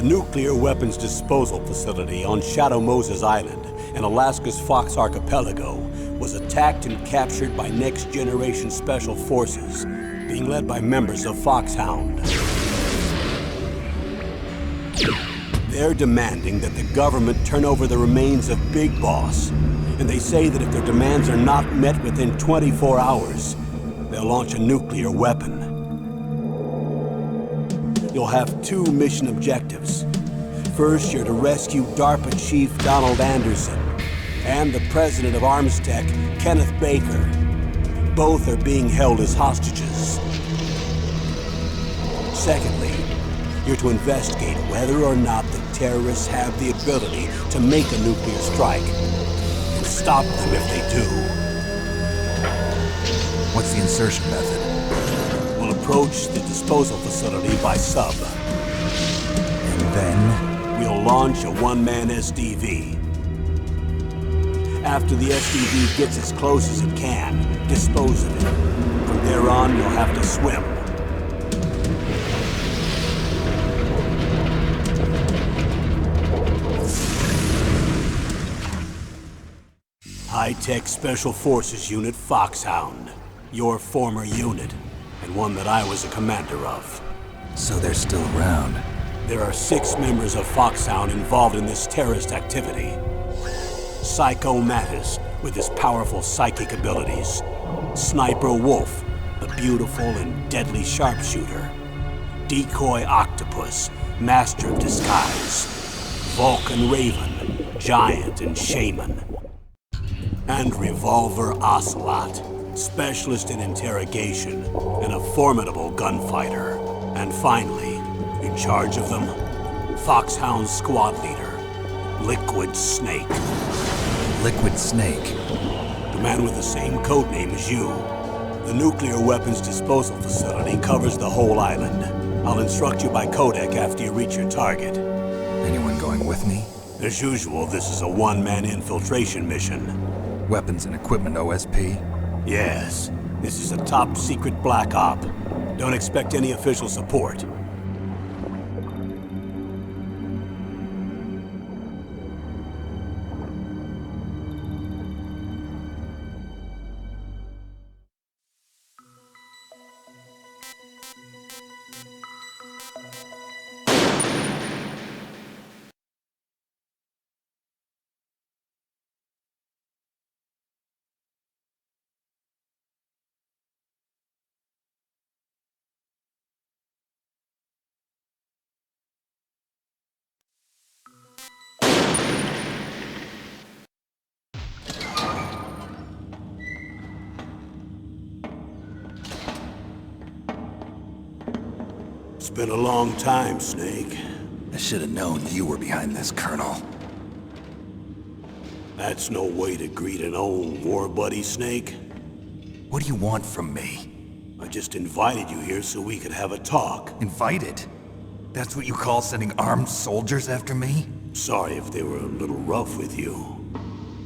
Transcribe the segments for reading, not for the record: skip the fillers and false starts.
Nuclear weapons disposal facility on Shadow Moses Island in Alaska's Fox Archipelago was attacked and captured by next-generation special forces, being led by members of Foxhound. They're demanding that the government turn over the remains of Big Boss, and they say that if their demands are not met within 24 hours, they'll launch a nuclear weapon. You'll have two mission objectives. First, you're to rescue DARPA Chief Donald Anderson and the president of Armstech, Kenneth Baker. Both are being held as hostages. Secondly, you're to investigate whether or not the terrorists have the ability to make a nuclear strike and stop them if they do. What's the insertion method? We'll approach the disposal facility by sub. And then? We'll launch a one-man SDV. After the SDV gets as close as it can, dispose of it. From there on, you'll have to swim. High-tech Special Forces Unit Foxhound. Your former unit, and one that I was a commander of. So they're still around. There are 6 members of Foxhound involved in this terrorist activity. Psycho Mattis, with his powerful psychic abilities. Sniper Wolf, the beautiful and deadly sharpshooter. Decoy Octopus, master of disguise. Vulcan Raven, giant and shaman. And Revolver Ocelot, specialist in interrogation and a formidable gunfighter. And finally, in charge of them, Foxhound's squad leader, Liquid Snake. Liquid Snake? The man with the same codename as you. The nuclear weapons disposal facility covers the whole island. I'll instruct you by codec after you reach your target. Anyone going with me? As usual, this is a one-man infiltration mission. Weapons and equipment OSP? Yes. This is a top-secret black op. Don't expect any official support. It's been a long time, Snake. I should have known you were behind this, Colonel. That's no way to greet an old war buddy, Snake. What do you want from me? I just invited you here so we could have a talk. Invited? That's what you call sending armed soldiers after me? Sorry if they were a little rough with you.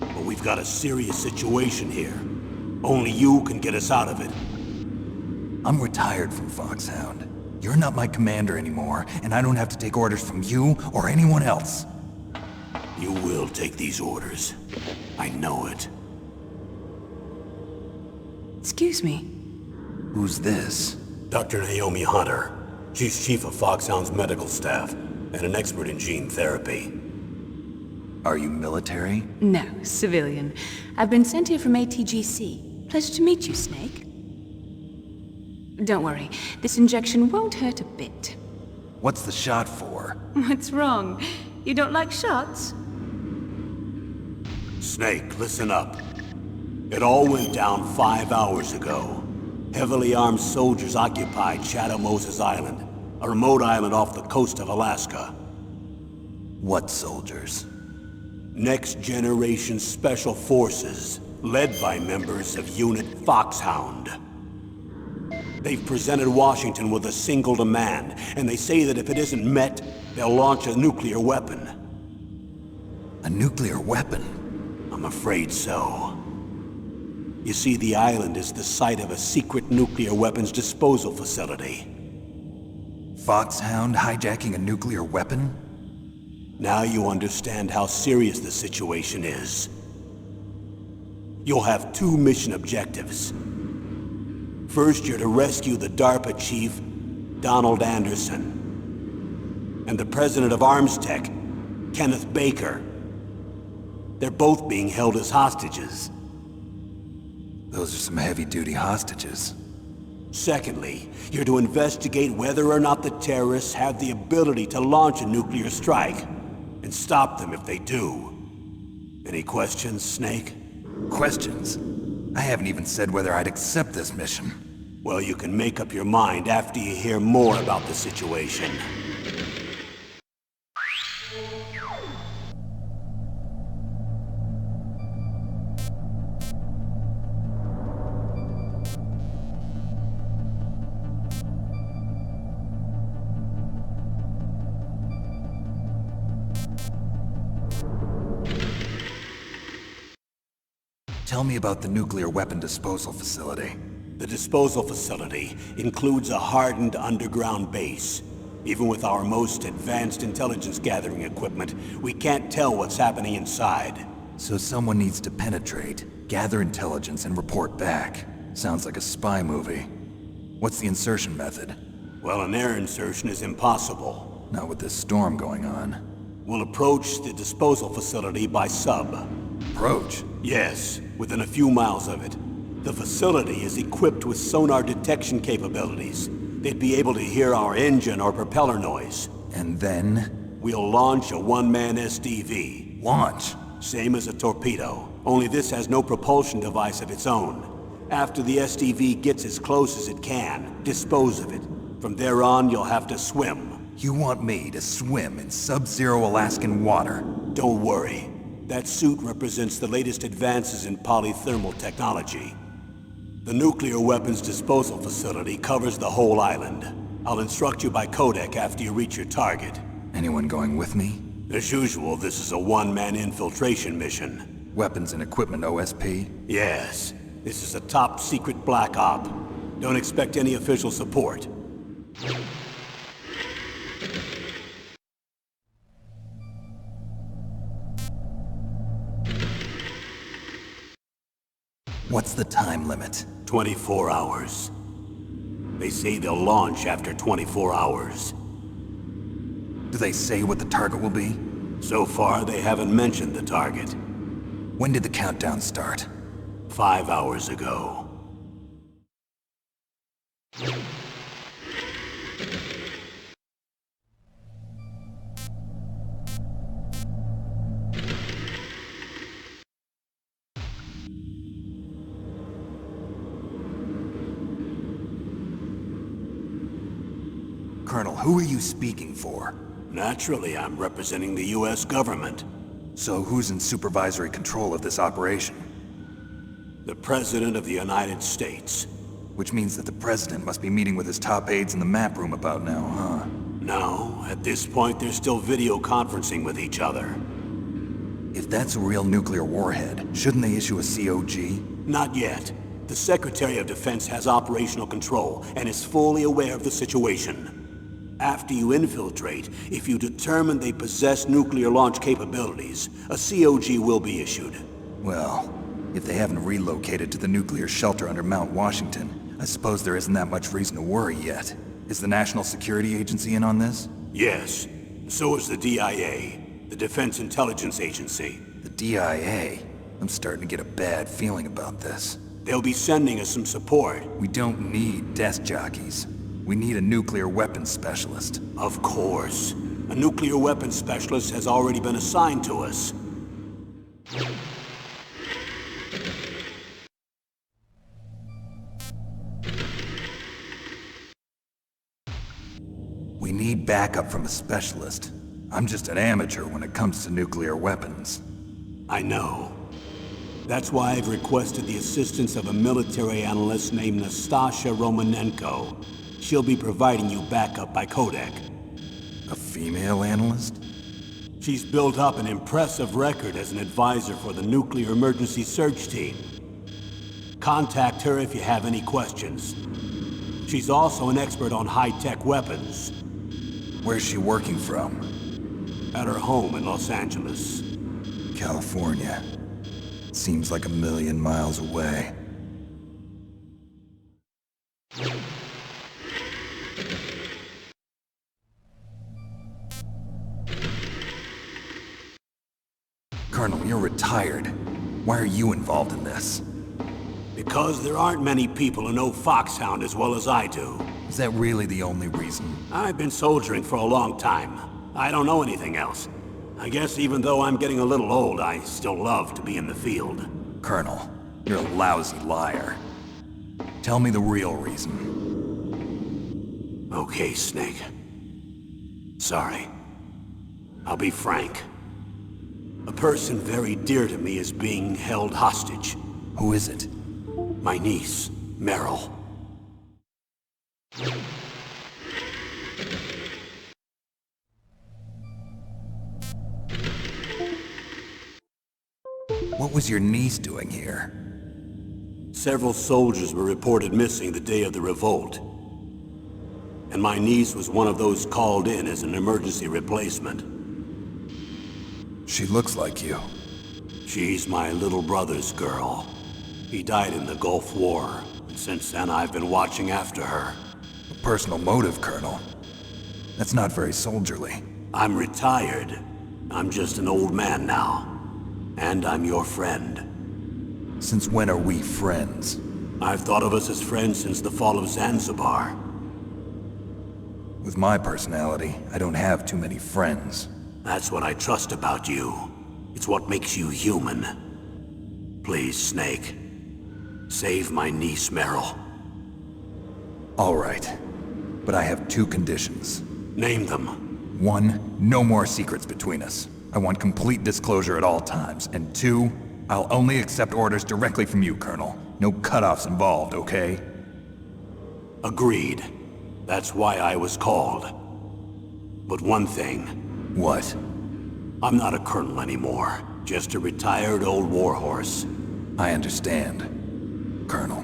But we've got a serious situation here. Only you can get us out of it. I'm retired from Foxhound. You're not my commander anymore, and I don't have to take orders from you or anyone else. You will take these orders. I know it. Excuse me. Who's this? Dr. Naomi Hunter. She's chief of Foxhound's medical staff, and an expert in gene therapy. Are you military? No, civilian. I've been sent here from ATGC. Pleasure to meet you, Snake. Don't worry, this injection won't hurt a bit. What's the shot for? What's wrong? You don't like shots? Snake, listen up. It all went down 5 hours ago. Heavily armed soldiers occupied Shadow Moses Island, a remote island off the coast of Alaska. What soldiers? Next Generation Special Forces, led by members of Unit Foxhound. They've presented Washington with a single demand, and they say that if it isn't met, they'll launch a nuclear weapon. A nuclear weapon? I'm afraid so. You see, the island is the site of a secret nuclear weapons disposal facility. Foxhound hijacking a nuclear weapon? Now you understand how serious the situation is. You'll have 2 mission objectives. First, you're to rescue the DARPA chief, Donald Anderson, and the president of Arms Tech, Kenneth Baker. They're both being held as hostages. Those are some heavy-duty hostages. Secondly, you're to investigate whether or not the terrorists have the ability to launch a nuclear strike, and stop them if they do. Any questions, Snake? Questions? I haven't even said whether I'd accept this mission. Well, you can make up your mind after you hear more about the situation. Tell me about the nuclear weapon disposal facility. The disposal facility includes a hardened underground base. Even with our most advanced intelligence gathering equipment, we can't tell what's happening inside. So someone needs to penetrate, gather intelligence, and report back. Sounds like a spy movie. What's the insertion method? Well, an air insertion is impossible. Not with this storm going on. We'll approach the disposal facility by sub. Approach? Yes, within a few miles of it. The facility is equipped with sonar detection capabilities. They'd be able to hear our engine or propeller noise. And then? We'll launch a one-man SDV. Launch? Same as a torpedo, only this has no propulsion device of its own. After the SDV gets as close as it can, dispose of it. From there on, you'll have to swim. You want me to swim in sub-zero Alaskan water? Don't worry. That suit represents the latest advances in polythermal technology. The nuclear weapons disposal facility covers the whole island. I'll instruct you by codec after you reach your target. Anyone going with me? As usual, this is a one-man infiltration mission. Weapons and equipment OSP? Yes. This is a top-secret black op. Don't expect any official support. What's the time limit? 24 hours. They say they'll launch after 24 hours. Do they say what the target will be? So far, they haven't mentioned the target. When did the countdown start? 5 hours ago. Colonel, who are you speaking for? Naturally, I'm representing the U.S. government. So who's in supervisory control of this operation? The President of the United States. Which means that the President must be meeting with his top aides in the map room about now, huh? No, at this point they're still video conferencing with each other. If that's a real nuclear warhead, shouldn't they issue a COG? Not yet. The Secretary of Defense has operational control and is fully aware of the situation. After you infiltrate, if you determine they possess nuclear launch capabilities, a COG will be issued. Well, if they haven't relocated to the nuclear shelter under Mount Washington, I suppose there isn't that much reason to worry yet. Is the National Security Agency in on this? Yes. So is the DIA, the Defense Intelligence Agency. The DIA? I'm starting to get a bad feeling about this. They'll be sending us some support. We don't need desk jockeys. We need a nuclear weapons specialist. Of course. A nuclear weapons specialist has already been assigned to us. We need backup from a specialist. I'm just an amateur when it comes to nuclear weapons. I know. That's why I've requested the assistance of a military analyst named Nastasha Romanenko. She'll be providing you backup by codec. A female analyst? She's built up an impressive record as an advisor for the Nuclear Emergency Search Team. Contact her if you have any questions. She's also an expert on high-tech weapons. Where's she working from? At her home in Los Angeles. California. Seems like 1,000,000 miles away. Colonel, you're retired. Why are you involved in this? Because there aren't many people who know Foxhound as well as I do. Is that really the only reason? I've been soldiering for a long time. I don't know anything else. I guess even though I'm getting a little old, I still love to be in the field. Colonel, you're a lousy liar. Tell me the real reason. Okay, Snake. Sorry. I'll be frank. A person very dear to me is being held hostage. Who is it? My niece, Meryl. What was your niece doing here? Several soldiers were reported missing the day of the revolt. And my niece was one of those called in as an emergency replacement. She looks like you. She's my little brother's girl. He died in the Gulf War, and since then I've been watching after her. A personal motive, Colonel. That's not very soldierly. I'm retired. I'm just an old man now. And I'm your friend. Since when are we friends? I've thought of us as friends since the fall of Zanzibar. With my personality, I don't have too many friends. That's what I trust about you. It's what makes you human. Please, Snake. Save my niece, Meryl. All right. But I have 2 conditions. Name them. 1, no more secrets between us. I want complete disclosure at all times. And 2, I'll only accept orders directly from you, Colonel. No cutoffs involved, okay? Agreed. That's why I was called. But one thing. What? I'm not a colonel anymore. Just a retired old warhorse. I understand, Colonel.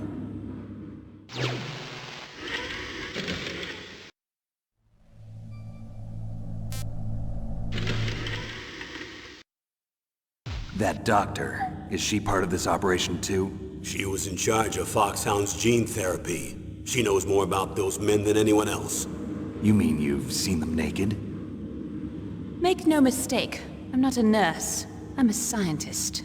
That doctor, is she part of this operation too? She was in charge of Foxhound's gene therapy. She knows more about those men than anyone else. You mean you've seen them naked? Make no mistake, I'm not a nurse. I'm a scientist.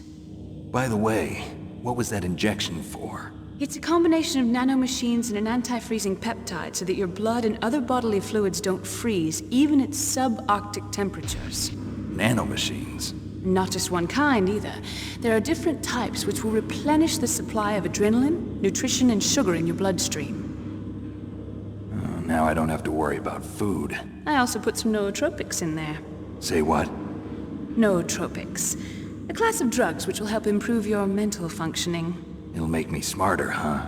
By the way, what was that injection for? It's a combination of nanomachines and an anti-freezing peptide so that your blood and other bodily fluids don't freeze, even at subarctic temperatures. Nanomachines? Not just one kind, either. There are different types which will replenish the supply of adrenaline, nutrition, and sugar in your bloodstream. Now I don't have to worry about food. I also put some nootropics in there. Say what? Nootropics. A class of drugs which will help improve your mental functioning. It'll make me smarter, huh?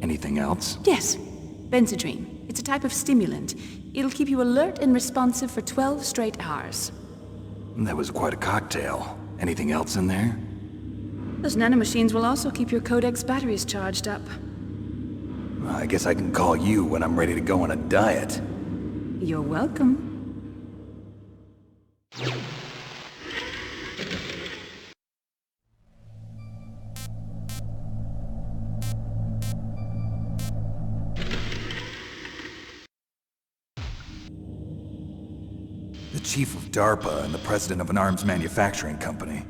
Anything else? Yes. Benzedrine. It's a type of stimulant. It'll keep you alert and responsive for 12 straight hours. That was quite a cocktail. Anything else in there? Those nanomachines will also keep your Codex batteries charged up. Well, I guess I can call you when I'm ready to go on a diet. You're welcome. The chief of DARPA and the president of an arms manufacturing company.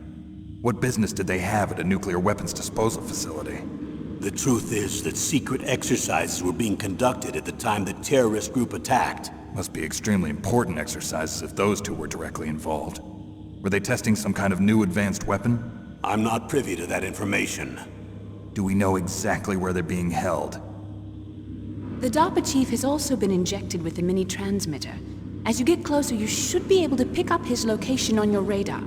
What business did they have at a nuclear weapons disposal facility? The truth is that secret exercises were being conducted at the time the terrorist group attacked. Must be extremely important exercises if those two were directly involved. Were they testing some kind of new advanced weapon? I'm not privy to that information. Do we know exactly where they're being held? The DARPA chief has also been injected with a mini transmitter. As you get closer, you should be able to pick up his location on your radar.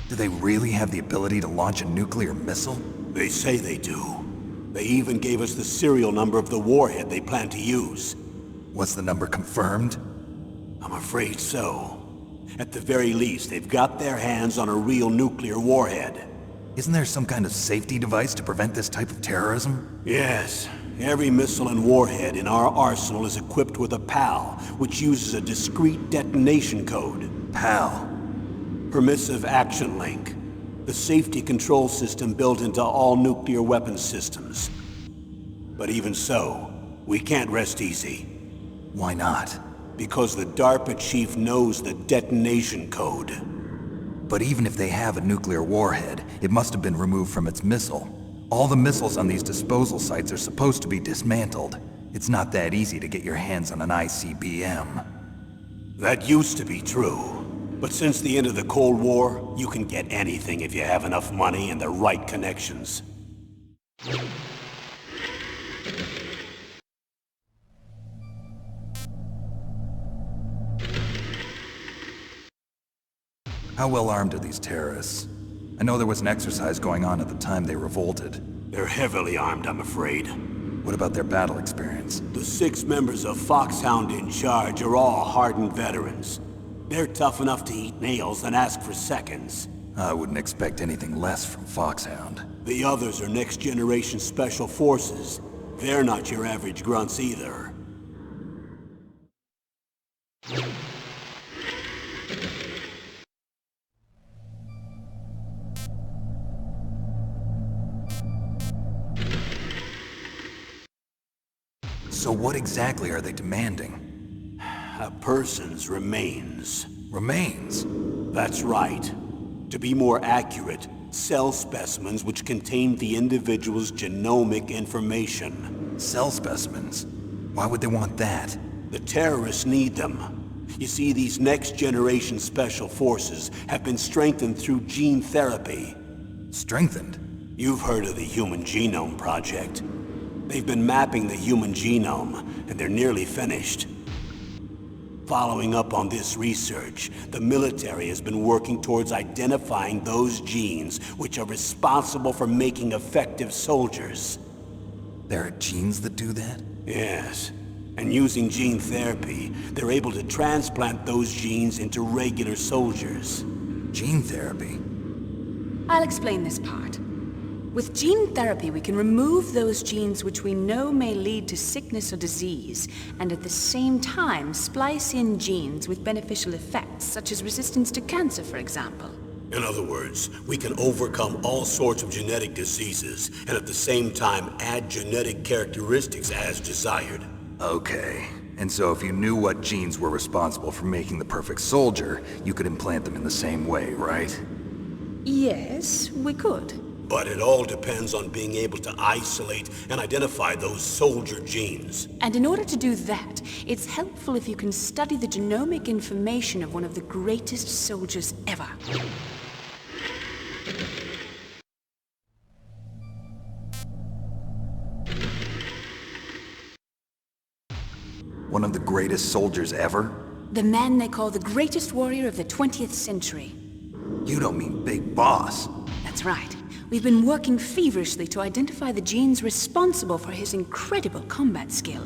Do they really have the ability to launch a nuclear missile? They say they do. They even gave us the serial number of the warhead they plan to use. Was the number confirmed? I'm afraid so. At the very least, they've got their hands on a real nuclear warhead. Isn't there some kind of safety device to prevent this type of terrorism? Yes. Every missile and warhead in our arsenal is equipped with a PAL, which uses a discrete detonation code. PAL? Permissive Action Link. The safety control system built into all nuclear weapons systems. But even so, we can't rest easy. Why not? Because the DARPA chief knows the detonation code. But even if they have a nuclear warhead, it must have been removed from its missile. All the missiles on these disposal sites are supposed to be dismantled. It's not that easy to get your hands on an ICBM. That used to be true. But since the end of the Cold War, you can get anything if you have enough money and the right connections. How well armed are these terrorists? I know there was an exercise going on at the time they revolted. They're heavily armed, I'm afraid. What about their battle experience? The 6 members of Foxhound in charge are all hardened veterans. They're tough enough to eat nails and ask for seconds. I wouldn't expect anything less from Foxhound. The others are next-generation special forces. They're not your average grunts either. So what exactly are they demanding? A person's remains. Remains? That's right. To be more accurate, cell specimens which contain the individual's genomic information. Cell specimens? Why would they want that? The terrorists need them. You see, these next-generation special forces have been strengthened through gene therapy. Strengthened? You've heard of the Human Genome Project. They've been mapping the human genome, and they're nearly finished. Following up on this research, the military has been working towards identifying those genes which are responsible for making effective soldiers. There are genes that do that? Yes. And using gene therapy, they're able to transplant those genes into regular soldiers. Gene therapy? I'll explain this part. With gene therapy, we can remove those genes which we know may lead to sickness or disease, and at the same time splice in genes with beneficial effects, such as resistance to cancer, for example. In other words, we can overcome all sorts of genetic diseases, and at the same time add genetic characteristics as desired. Okay. And so if you knew what genes were responsible for making the perfect soldier, you could implant them in the same way, right? Yes, we could. But it all depends on being able to isolate and identify those soldier genes. And in order to do that, it's helpful if you can study the genomic information of one of the greatest soldiers ever. One of the greatest soldiers ever? The man they call the greatest warrior of the 20th century. You don't mean Big Boss. That's right. We've been working feverishly to identify the genes responsible for his incredible combat skill.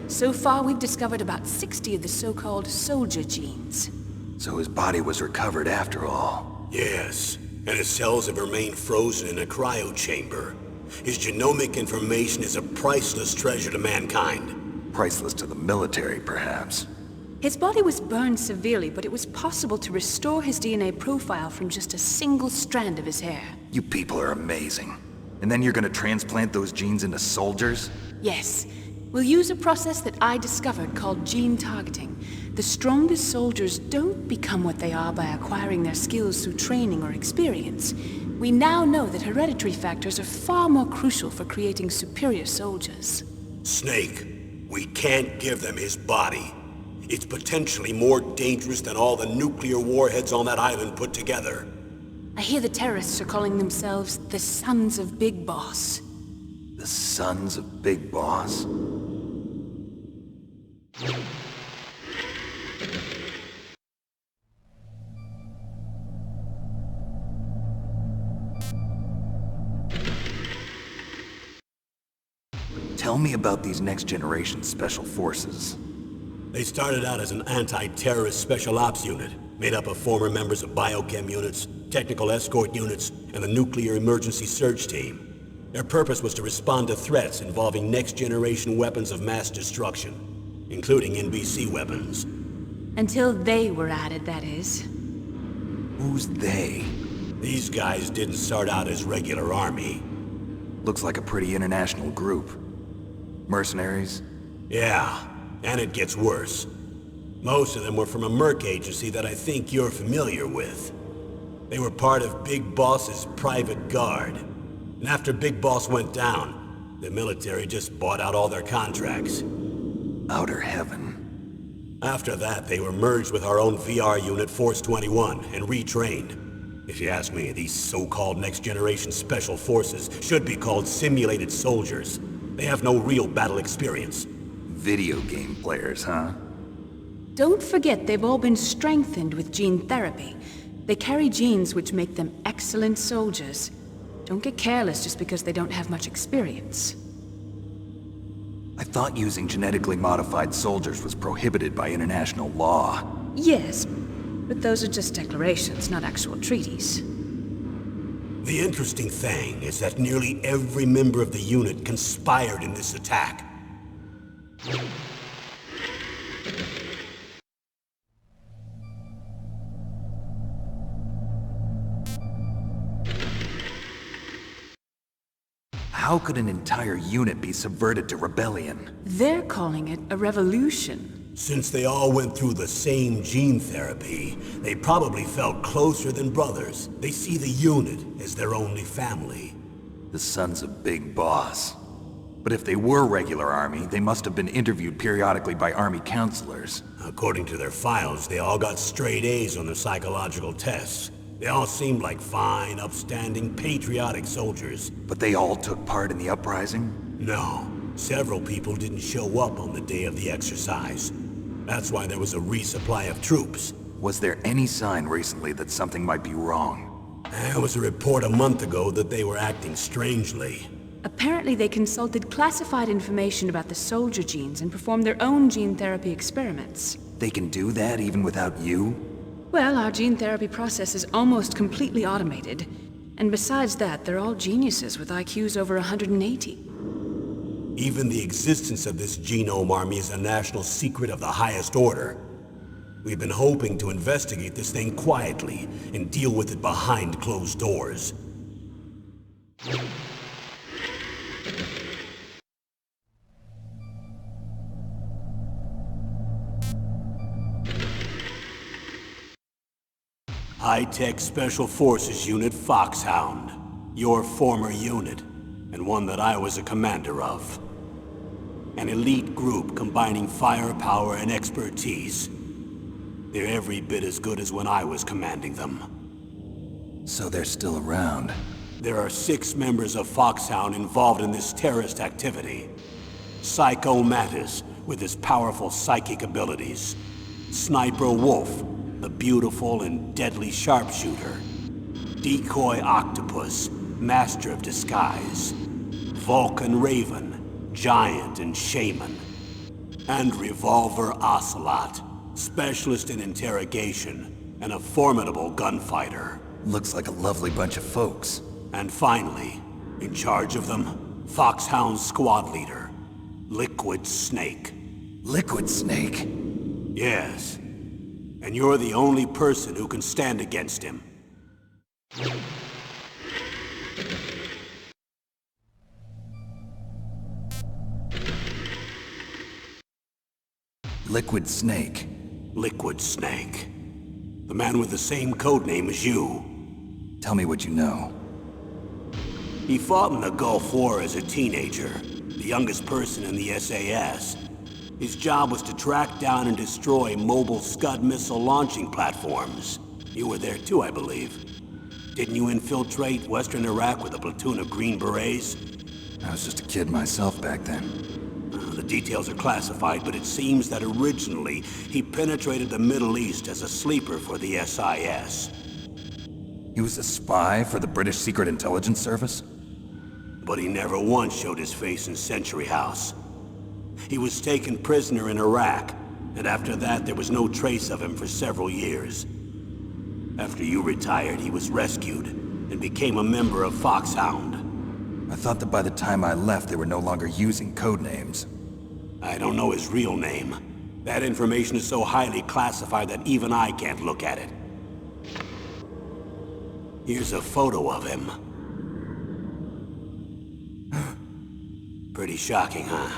So far, we've discovered about 60 of the so-called soldier genes. So his body was recovered after all. Yes, and his cells have remained frozen in a cryo chamber. His genomic information is a priceless treasure to mankind. Priceless to the military, perhaps. His body was burned severely, but it was possible to restore his DNA profile from just a single strand of his hair. You people are amazing. And then you're gonna transplant those genes into soldiers? Yes. We'll use a process that I discovered called gene targeting. The strongest soldiers don't become what they are by acquiring their skills through training or experience. We now know that hereditary factors are far more crucial for creating superior soldiers. Snake, we can't give them his body. It's potentially more dangerous than all the nuclear warheads on that island put together. I hear the terrorists are calling themselves the Sons of Big Boss. The Sons of Big Boss? Tell me about these next-generation special forces. They started out as an anti-terrorist special ops unit, made up of former members of biochem units, technical escort units, and the nuclear emergency surge team. Their purpose was to respond to threats involving next-generation weapons of mass destruction, including NBC weapons. Until they were added, that is. Who's they? These guys didn't start out as regular army. Looks like a pretty international group. Mercenaries? Yeah, and it gets worse. Most of them were from a merc agency that I think you're familiar with. They were part of Big Boss's private guard. And after Big Boss went down, the military just bought out all their contracts. Outer heaven. After that, they were merged with our own VR unit, Force 21, and retrained. If you ask me, these so-called next-generation special forces should be called simulated soldiers. They have no real battle experience. Video game players, huh? Don't forget they've all been strengthened with gene therapy. They carry genes which make them excellent soldiers. Don't get careless just because they don't have much experience. I thought using genetically modified soldiers was prohibited by international law. Yes, but those are just declarations, not actual treaties. The interesting thing is that nearly every member of the unit conspired in this attack. How could an entire unit be subverted to rebellion? They're calling it a revolution. Since they all went through the same gene therapy, they probably felt closer than brothers. They see the unit as their only family. The Sons of Big Boss. But if they were regular army, they must have been interviewed periodically by army counselors. According to their files, they all got straight A's on their psychological tests. They all seemed like fine, upstanding, patriotic soldiers. But they all took part in the uprising? No. Several people didn't show up on the day of the exercise. That's why there was a resupply of troops. Was there any sign recently that something might be wrong? There was a report a month ago that they were acting strangely. Apparently they consulted classified information about the soldier genes and performed their own gene therapy experiments. They can do that even without you? Well, our gene therapy process is almost completely automated. And besides that, they're all geniuses with IQs over 180. Even the existence of this genome army is a national secret of the highest order. We've been hoping to investigate this thing quietly and deal with it behind closed doors. High-Tech Special Forces Unit Foxhound. Your former unit, and one that I was a commander of. An elite group combining firepower and expertise. They're every bit as good as when I was commanding them. So they're still around. There are 6 members of Foxhound involved in this terrorist activity. Psycho Mattis, with his powerful psychic abilities. Sniper Wolf, the beautiful and deadly sharpshooter. Decoy Octopus, master of disguise. Vulcan Raven, giant and shaman. And Revolver Ocelot, specialist in interrogation and a formidable gunfighter. Looks like a lovely bunch of folks. And finally, in charge of them, Foxhound's squad leader, Liquid Snake. Liquid Snake? Yes. And you're the only person who can stand against him. Liquid Snake. Liquid Snake. The man with the same codename as you. Tell me what you know. He fought in the Gulf War as a teenager, the youngest person in the SAS. His job was to track down and destroy mobile Scud missile launching platforms. You were there too, I believe. Didn't you infiltrate Western Iraq with a platoon of Green Berets? I was just a kid myself back then. The details are classified, but it seems that originally he penetrated the Middle East as a sleeper for the SIS. He was a spy for the British Secret Intelligence Service? But he never once showed his face in Century House. He was taken prisoner in Iraq, and after that there was no trace of him for several years. After you retired, he was rescued and became a member of Foxhound. I thought that by the time I left, they were no longer using code names. I don't know his real name. That information is so highly classified that even I can't look at it. Here's a photo of him. Pretty shocking, huh?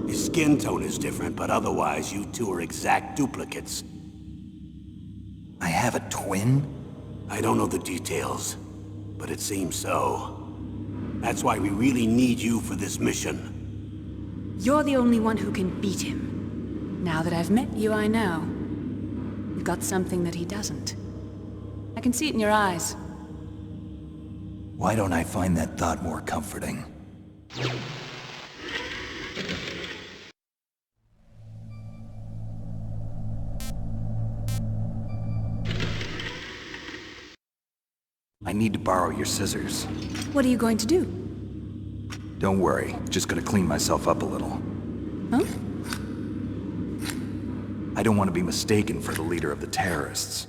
His skin tone is different, but otherwise you two are exact duplicates. I have a twin? I don't know the details, but it seems so. That's why we really need you for this mission. You're the only one who can beat him. Now that I've met you, I know. You've got something that he doesn't. I can see it in your eyes. Why don't I find that thought more comforting? I need to borrow your scissors. What are you going to do? Don't worry, just gonna clean myself up a little. Huh? I don't want to be mistaken for the leader of the terrorists.